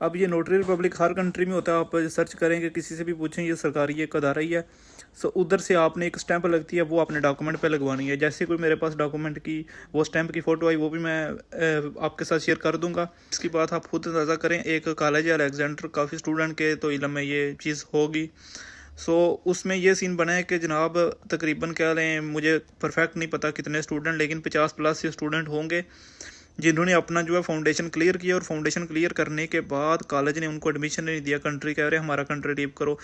अब ये notary Republic हर country में होता है। आप सर्च करेंगे, किसी से भी पूछें, ये सरकारी एक अदारा ही है। सो उधर से आपने एक स्टैंप लगती है, वो अपने डॉक्यूमेंट पे लगवानी है। जैसे कोई मेरे पास डॉक्यूमेंट की वो स्टैंप की फ़ोटो आई, वो भी मैं आपके साथ शेयर कर दूंगा। इसकी बात आप खुद अंदाज़ा करें, एक कॉलेज है अलेक्जेंडर, काफ़ी स्टूडेंट के तो इलम में ये चीज़ होगी। सो उसमें ये सीन बना है कि जनाब तकरीबन क्या लें, मुझे परफेक्ट नहीं पता कितने स्टूडेंट, लेकिन 50+ स्टूडेंट होंगे जिन्होंने अपना जो है फाउंडेशन क्लियर किया। और फाउंडेशन क्लियर करने के बाद कॉलेज ने उनको एडमिशन नहीं दिया। कंट्री कह रहे हैं हमारा कंट्री टीप करो।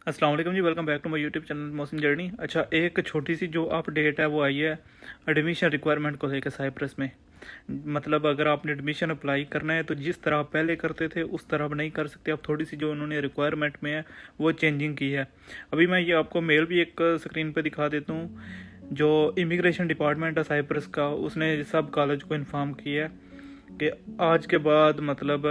अस्सलाम वालेकुम जी, welcome back to my YouTube channel Mohsin journey. अच्छा, एक छोटी सी जो अपडेट है वो आई है एडमिशन रिक्वायरमेंट को लेकर साइप्रस में। मतलब अगर आपने एडमिशन अप्लाई करना है तो जिस तरह आप पहले करते थे उस तरह आप नहीं कर सकते। अब थोड़ी सी जो उन्होंने रिक्वायरमेंट में है वो चेंजिंग की है। अभी मैं ये आपको मेल भी एक स्क्रीन पर दिखा देता हूँ। जो इमिग्रेशन डिपार्टमेंट है साइप्रस का, उसने सब कॉलेज को इन्फॉर्म किया है कि आज के बाद मतलब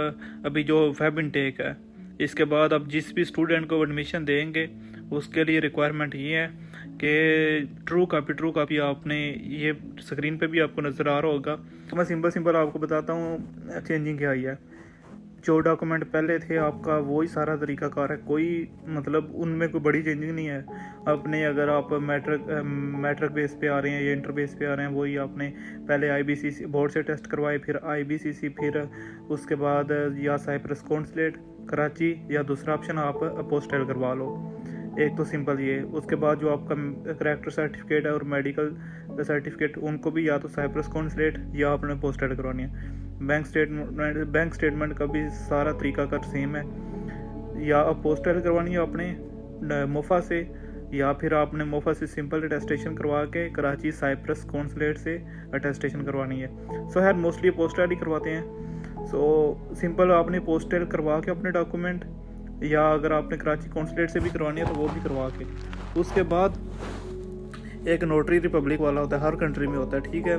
अभी जो वेब इनटेक है, इसके बाद अब जिस भी स्टूडेंट को एडमिशन देंगे उसके लिए रिक्वायरमेंट ये है कि ट्रू कापी आपने, ये स्क्रीन पे भी आपको नज़र आ रहा होगा। तो मैं सिंपल आपको बताता हूँ चेंजिंग क्या आई है। जो डॉक्यूमेंट पहले थे आपका वही सारा तरीकाकार है, कोई मतलब उनमें कोई बड़ी चेंजिंग नहीं है। अपने अगर आप मैट्रिक बेस पे आ रहे हैं या इंटर बेस पे आ रहे हैं, वही आपने पहले आईबीसीसी बोर्ड से टेस्ट करवाए, फिर आईबीसीसी, फिर उसके बाद या साइप्रस कॉन्सुलेट कराची, या दूसरा ऑप्शन आप अपोस्टल करवा लो। एक तो सिंपल ये। उसके बाद जो आपका करैक्टर सर्टिफिकेट है और मेडिकल सर्टिफिकेट, उनको भी या तो साइप्रस कॉन्सुलेट या आपने पोस्टल करवानी है। बैंक स्टेटमेंट का भी सारा तरीका कर सेम है। या आप पोस्टल करवानी है अपने मोफा से, या फिर आपने मोफा से सिंपल अटेस्टेशन करवा के कराची साइप्रस कॉन्सुलेट से अटेस्टेशन करवानी है। सो खैर मोस्टली पोस्टल ही करवाते हैं। सो सिंपल आपने पोस्टल करवा के अपने डॉक्यूमेंट, या अगर आपने कराची कॉन्सुलेट से भी करवानी है तो वो भी करवा के, उसके बाद एक नोटरी रिपब्लिक वाला होता है, हर कंट्री में होता है। ठीक है,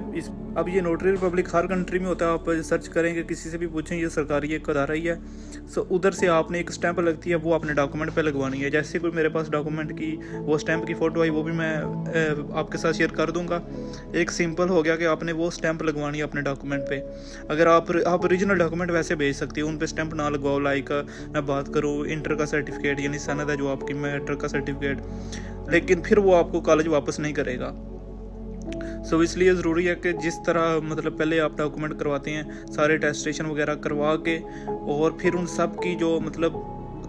अब ये नोटरी रिपब्लिक हर कंट्री में होता है। आप सर्च करेंगे, किसी से भी पूछें, ये सरकारी एक अदारा ही है। सो उधर से आपने एक स्टैंप लगती है, वो अपने डॉक्यूमेंट पे लगवानी है। जैसे कोई मेरे पास डॉक्यूमेंट की वो स्टैंप की फ़ोटो आई, वो भी मैं आपके साथ शेयर कर दूंगा। एक सिंपल हो गया कि आपने वो स्टैंप लगवानी है अपने डॉक्यूमेंट पे। अगर आप ओरिजिनल डॉक्यूमेंट वैसे भेज सकते हो, उन पर स्टैंप ना लगवाओ। लाइक मैं बात करूँ इंटर का सर्टिफिकेट, यानी सनद है जो आपकी, मैट्रिक का सर्टिफिकेट, लेकिन फिर वो आपको कॉलेज वापस नहीं करेगा। सो इसलिए ज़रूरी है कि जिस तरह मतलब पहले आप डॉक्यूमेंट करवाते हैं, सारे टेस्टेशन वगैरह करवा के, और फिर उन सब की जो मतलब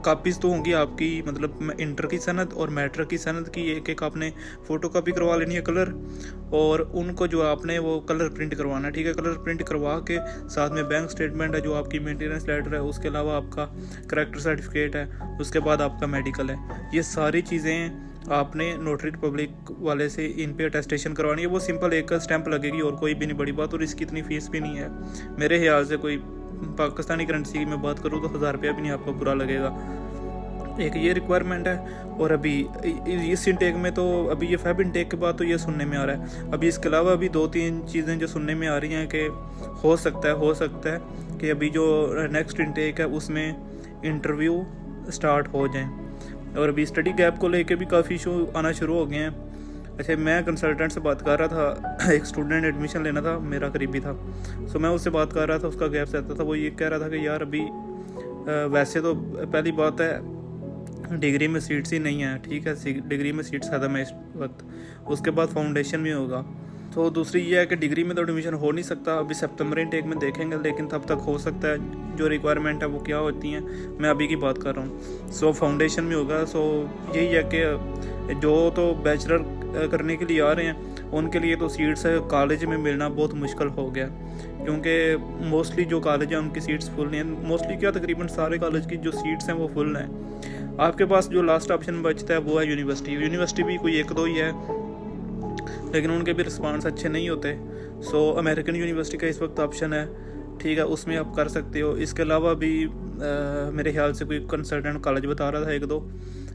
कापीज़ तो होंगी आपकी, मतलब इंटर की सनद और मैट्रिक की सनद की एक आपने फ़ोटो कापी करवा लेनी है कलर, और उनको जो आपने वो कलर प्रिंट करवाना है। ठीक है, कलर प्रिंट करवा के साथ में बैंक स्टेटमेंट है, जो आपकी मेंटेनेंस लेटर है, उसके अलावा आपका करैक्टर सर्टिफिकेट है, उसके बाद आपका मेडिकल है। ये सारी चीज़ें आपने नोटरी रिपब्लिक वाले से इन पे अटेस्टेशन करवानी है। वो सिंपल एक स्टैंप लगेगी और कोई भी नहीं बड़ी बात, और इसकी इतनी फ़ीस भी नहीं है। मेरे ख्याल से कोई पाकिस्तानी करेंसी की मैं बात करूँ तो 1000 रुपया भी नहीं आपको बुरा लगेगा। एक ये रिक्वायरमेंट है। और अभी इस इनटेक में तो अभी ये फैब इनटेक के बाद तो ये सुनने में आ रहा है। अभी इसके अलावा अभी 2-3 चीज़ें जो सुनने में आ रही हैं कि हो सकता है कि अभी जो नेक्स्ट इनटेक है उसमें इंटरव्यू स्टार्ट हो जाएँ। और अभी स्टडी गैप को लेके भी काफ़ी इशू आना शुरू हो गए हैं। अच्छा, मैं कंसल्टेंट से बात कर रहा था, एक स्टूडेंट एडमिशन लेना था, मेरा करीबी था। सो मैं उससे बात कर रहा था, उसका गैप रहता था। वो ये कह रहा था कि यार अभी वैसे तो पहली बात है डिग्री में सीट्स ही नहीं है। ठीक है, डिग्री में सीट्स ख़त्म है इस वक्त, उसके बाद फाउंडेशन में होगा। तो दूसरी ये है कि डिग्री में तो एडमिशन हो नहीं सकता, अभी सितंबर इनटेक में देखेंगे, लेकिन तब तक हो सकता है जो रिक्वायरमेंट है वो क्या होती हैं, मैं अभी की बात कर रहा हूँ। सो फाउंडेशन में होगा। सो यही है कि जो तो बैचलर करने के लिए आ रहे हैं उनके लिए तो सीट्स कॉलेज में मिलना बहुत मुश्किल हो गया, क्योंकि मोस्टली जो कॉलेज हैं उनकी सीट्स फुल नहीं हैं। मोस्टली क्या, तकरीबन सारे कॉलेज की जो सीट्स हैं वो फुल हैं। आपके पास जो लास्ट ऑप्शन बचता है वो है यूनिवर्सिटी भी कोई 1-2 ही है, लेकिन उनके भी रिस्पांस अच्छे नहीं होते। सो अमेरिकन यूनिवर्सिटी का इस वक्त ऑप्शन है। ठीक है, उसमें आप कर सकते हो। इसके अलावा भी मेरे ख्याल से कोई कंसल्टेंट कॉलेज बता रहा था 1-2।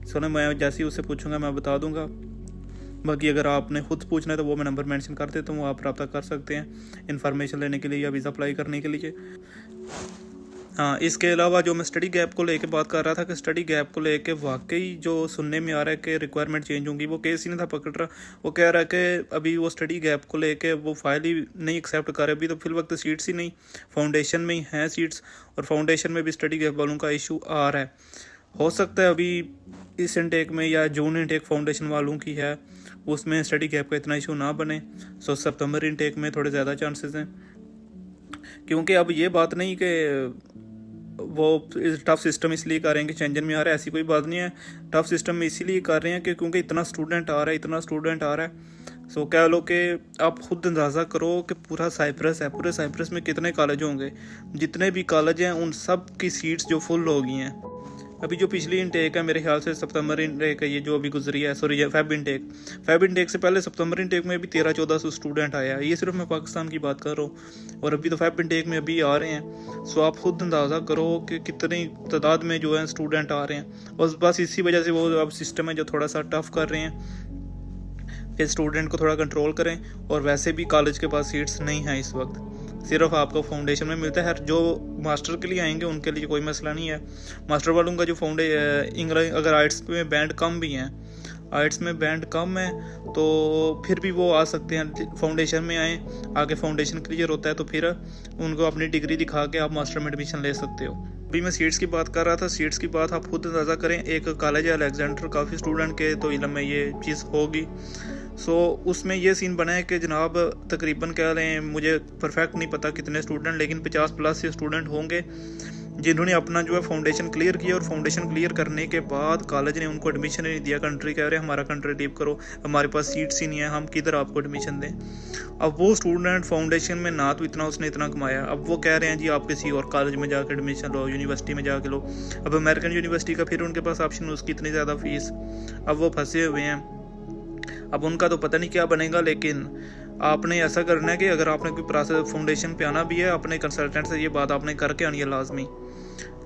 सो ना, मैं जैसे ही उससे पूछूंगा मैं बता दूंगा। बाकी अगर आपने खुद पूछना है तो वो मैं नंबर मेंशन कर देता हूँ, आप रब्ता कर सकते हैं इन्फॉर्मेशन लेने के लिए या वीज़ा अप्लाई करने के लिए। हाँ, इसके अलावा जो मैं स्टडी गैप को लेके बात कर रहा था कि स्टडी गैप को लेके वाकई जो सुनने में आ रहा है कि रिक्वायरमेंट चेंज होंगी, वो केस ही नहीं था पकड़ रहा। वो कह रहा है कि अभी वो स्टडी गैप को लेके वो फाइल ही नहीं एक्सेप्ट कर रहे, अभी तो फिल वक्त सीट्स ही नहीं, फाउंडेशन में ही हैं सीट्स, और फाउंडेशन में भी स्टडी गैप वालों का इशू आ रहा है। हो सकता है अभी इस इनटेक में या जून इनटेक फाउंडेशन वालों की है, उसमें स्टडी गैप का इतना इशू ना बने। सो सितंबर इनटेक में थोड़े ज़्यादा चांसेस हैं, क्योंकि अब ये बात नहीं कि वो टफ़ सिस्टम इसलिए कर रहे हैं कि चेंजन में आ रहा है, ऐसी कोई बात नहीं है। टफ़ सिस्टम में इसीलिए कर रहे हैं कि क्योंकि इतना स्टूडेंट आ रहा है। सो कह लो कि आप खुद अंदाज़ा करो कि पूरा साइप्रस है, पूरे साइप्रस में कितने कॉलेज होंगे, जितने भी कॉलेज हैं उन सब की सीट्स जो फुल हो गई हैं। अभी जो पिछली इनटेक है, मेरे ख्याल से सितंबर इनटेक है ये जो अभी गुजरी है, सॉरी फेब इनटेक से पहले सितंबर इनटेक में भी 1300-1400 स्टूडेंट आया है। ये सिर्फ मैं पाकिस्तान की बात कर रहा हूँ, और अभी तो फेब इनटेक में अभी आ रहे हैं। सो आप खुद अंदाज़ा करो कि कितनी तादाद में जो है स्टूडेंट आ रहे हैं, और बस इसी वजह से वो अब सिस्टम है जो थोड़ा सा टफ कर रहे हैं कि स्टूडेंट को थोड़ा कंट्रोल करें। और वैसे भी कॉलेज के पास सीट्स नहीं हैं इस वक्त, सिर्फ आपको फाउंडेशन में मिलता है। जो मास्टर के लिए आएंगे उनके लिए कोई मसला नहीं है। मास्टर वालों का जो इंग्लिश, अगर आर्ट्स में बैंड कम भी हैं, आर्ट्स में बैंड कम है तो फिर भी वो आ सकते हैं, फाउंडेशन में आए, आगे फाउंडेशन क्लियर होता है तो फिर उनको अपनी डिग्री दिखा के आप मास्टर में एडमिशन ले सकते हो। अभी मैं सीट्स की बात कर रहा था, सीट्स की बात आप खुद अंदाज़ा करें। एक कॉलेज है अलेक्जेंडर, काफ़ी स्टूडेंट के तो इल्म में ये चीज़ होगी। सो उसमें ये सीन बना है कि जनाब तकरीबन कह रहे हैं, मुझे परफेक्ट नहीं पता कितने स्टूडेंट, लेकिन 50+ से स्टूडेंट होंगे जिन्होंने अपना जो है फाउंडेशन क्लियर किया, और फाउंडेशन क्लियर करने के बाद कॉलेज ने उनको एडमिशन नहीं दिया। कंट्री कह रहे हैं हमारा कंट्री लीव करो, हमारे पास सीट्स ही नहीं है, हम किधर आपको एडमिशन दें। अब वो स्टूडेंट फाउंडेशन में ना तो उसने इतना कमाया, अब वो कह रहे हैं जी आप किसी और कॉलेज में जाकर एडमिशन लो, यूनिवर्सिटी में जाके लो। अब अमेरिकन यूनिवर्सिटी का फिर उनके पास ऑप्शन, उसकी इतनी ज़्यादा फीस, अब वो फंसे हुए हैं। अब उनका तो पता नहीं क्या बनेगा, लेकिन आपने ऐसा करना है कि अगर आपने कोई प्रोसेस फाउंडेशन पे आना भी है, अपने कंसल्टेंट से ये बात आपने करके आनी है लाजमी,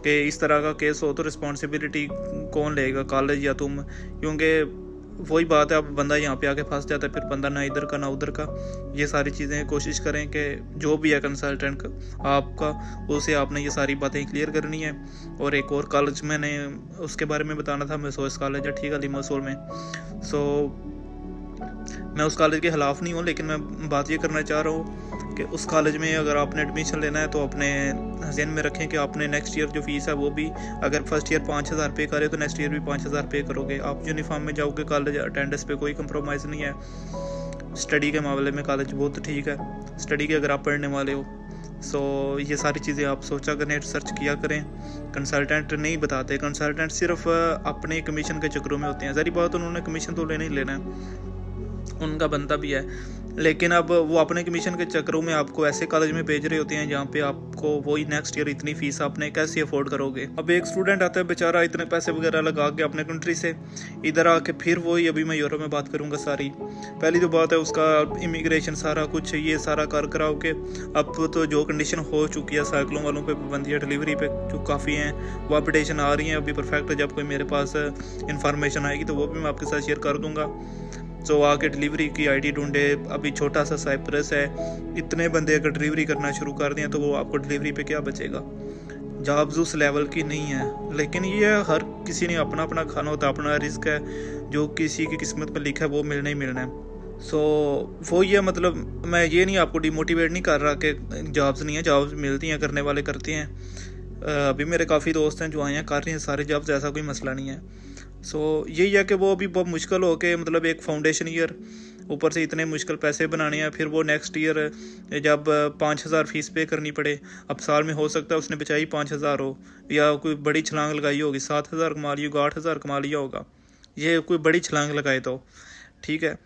कि इस तरह का केस हो तो रिस्पॉन्सिबिलिटी कौन लेगा, कॉलेज या तुम। क्योंकि वही बात है, अब बंदा यहाँ पे आके फंस जाता है, फिर बंदा ना इधर का ना उधर का। ये सारी चीज़ें कोशिश करें कि जो भी है कंसल्टेंट आपका, उसे आपने ये सारी बातें क्लियर करनी है। और एक और कॉलेज मैंने उसके बारे में बताना था, मेसोस कॉलेज है, ठीक है, लिमासोल में। सो मैं उस कॉलेज के ख़िलाफ़ नहीं हूँ, लेकिन मैं बात ये करना चाह रहा हूँ कि उस कॉलेज में अगर आपने एडमिशन लेना है तो अपने ज़हन में रखें कि आपने नेक्स्ट ईयर जो फ़ीस है वो भी, अगर फर्स्ट ईयर 5000 पे करे तो नेक्स्ट ईयर भी 5000 पे करोगे। आप यूनिफॉर्म में जाओगे कॉलेज, अटेंडेंस पे कोई कंप्रोमाइज़ नहीं है। स्टडी के मामले में कॉलेज बहुत ठीक है, स्टडी के अगर आप पढ़ने वाले हो। सो ये सारी चीज़ें आप सोचा करें, सर्च किया करें। कंसल्टेंट नहीं बताते, कंसल्टेंट सिर्फ अपने कमीशन के चक्रों में होते हैं। ज़री बात, उन्होंने कमीशन तो लेना ही लेना है, उनका बनता भी है, लेकिन अब वो अपने कमीशन के चक्करों में आपको ऐसे कॉलेज में भेज रहे होते हैं जहाँ पे आपको वही नेक्स्ट ईयर इतनी फीस आपने कैसे अफोर्ड करोगे। अब एक स्टूडेंट आता है बेचारा, इतने पैसे वगैरह लगा के अपने कंट्री से इधर आके फिर वही, अभी मैं यूरोप में बात करूँगा सारी, पहली तो बात है उसका इमिग्रेशन सारा कुछ ये सारा कर कराओ के। अब तो जो कंडीशन हो चुकी है, साइकिलों वालों पे पाबंदी है, डिलीवरी पे जो काफ़ी हैं, वो अपडेशन आ रही हैं अभी परफेक्ट। जब कोई मेरे पास इंफॉर्मेशन आएगी तो वो भी मैं आपके साथ शेयर कर दूँगा। सो आके डिलीवरी की आईडी ढूंढे। अभी छोटा सा साइप्रस है, इतने बंदे अगर डिलीवरी करना शुरू कर दें तो वो आपको डिलीवरी पे क्या बचेगा। जॉब्स उस लेवल की नहीं है, लेकिन ये हर किसी ने अपना अपना खाना होता है, अपना रिस्क है, जो किसी की किस्मत में लिखा है वो मिलना ही मिलना है। सो वो ये मतलब मैं ये नहीं आपको डिमोटिवेट नहीं कर रहा कि जॉब्स नहीं है, जॉब्स मिलती हैं, करने वाले करते हैं। अभी मेरे काफ़ी दोस्त हैं जो आए हैं, कर रहे हैं सारे जॉब्स, ऐसा कोई मसला नहीं है। सो यही है कि वो अभी बहुत मुश्किल हो के, मतलब एक फाउंडेशन ईयर, ऊपर से इतने मुश्किल पैसे बनाने हैं, फिर वो नेक्स्ट ईयर जब 5000 फीस पे करनी पड़े। अब साल में हो सकता है उसने बचाई 5000 हो, या कोई बड़ी छलांग लगाई होगी, 7000 कमा लिया होगा, 8000 कमा लिया होगा, ये कोई बड़ी छलांग लगाए तो ठीक है,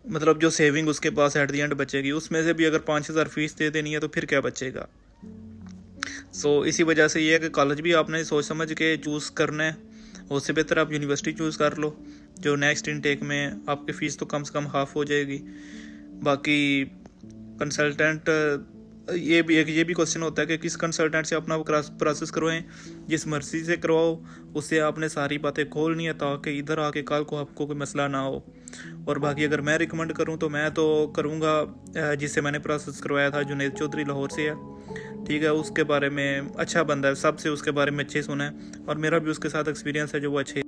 मतलब जो सेविंग उसके पास एट दी एंड बचेगी, उसमें से भी अगर 5000 फीस दे देनी है तो फिर क्या बचेगा। सो इसी वजह से ये है कि कॉलेज भी आपने सोच समझ के चूज़ करना है, उससे बेहतर आप यूनिवर्सिटी चूज़ कर लो जो नेक्स्ट इनटेक में आपकी फ़ीस तो कम से कम हाफ़ हो जाएगी। बाकी कंसल्टेंट, ये भी क्वेश्चन होता है कि किस कंसल्टेंट से अपना प्रोसेस करवाएं। जिस मर्जी से करवाओ उससे आपने सारी बातें खोलनी है ताकि इधर आके कल को आपको कोई मसला ना हो। और बाकी अगर मैं रिकमेंड करूं तो मैं तो करूंगा जिससे मैंने प्रोसेस करवाया था, जुनेद चौधरी लाहौर से है, ठीक है, उसके बारे में अच्छा बंदा है, सबसे उसके बारे में अच्छे सुना है और मेरा भी उसके साथ एक्सपीरियंस है जो वो अच्छे।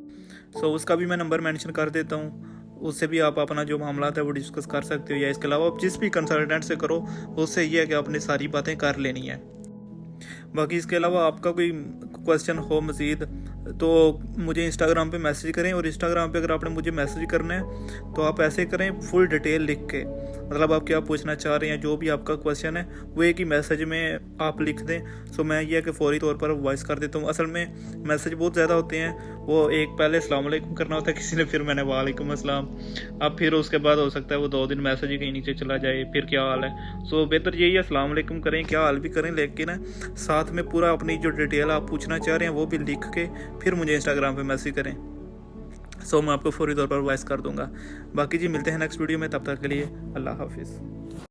सो उसका भी मैं नंबर मेंशन कर देता हूँ, उससे भी आप अपना जो मामला है वो डिस्कस कर सकते हो, या इसके अलावा आप जिस भी कंसल्टेंट से करो उससे ये है कि आपने सारी बातें कर लेनी है। बाकी इसके अलावा आपका कोई क्वेश्चन हो मज़ीद तो मुझे इंस्टाग्राम पे मैसेज करें, और इंस्टाग्राम पे अगर आपने मुझे मैसेज करना है तो आप ऐसे करें फुल डिटेल लिख के, मतलब आप क्या पूछना चाह रहे हैं, जो भी आपका क्वेश्चन है वो एक ही मैसेज में आप लिख दें। सो मैं ये कि फौरी तौर पर वॉइस कर देता हूँ। असल में मैसेज बहुत ज़्यादा होते हैं, वो एक पहले अस्सलाम वालेकुम करना होता है किसी ने, फिर मैंने वालेकुम अस्सलाम, अब फिर उसके बाद हो सकता है वो 2 दिन मैसेज ही कहीं नीचे चला जाए, फिर क्या हाल है। सो बेहतर यही है अस्सलाम वालेकुम करें, क्या हाल भी करें, लेकिन साथ में पूरा अपनी जो डिटेल आप पूछना चाह रहे हैं वो भी लिख के फिर मुझे इंस्टाग्राम पे मैसेज करें। सो मैं आपको फौरी तौर पर वॉइस कर दूंगा। बाकी जी मिलते हैं नेक्स्ट वीडियो में, तब तक के लिए अल्लाह हाफिज़।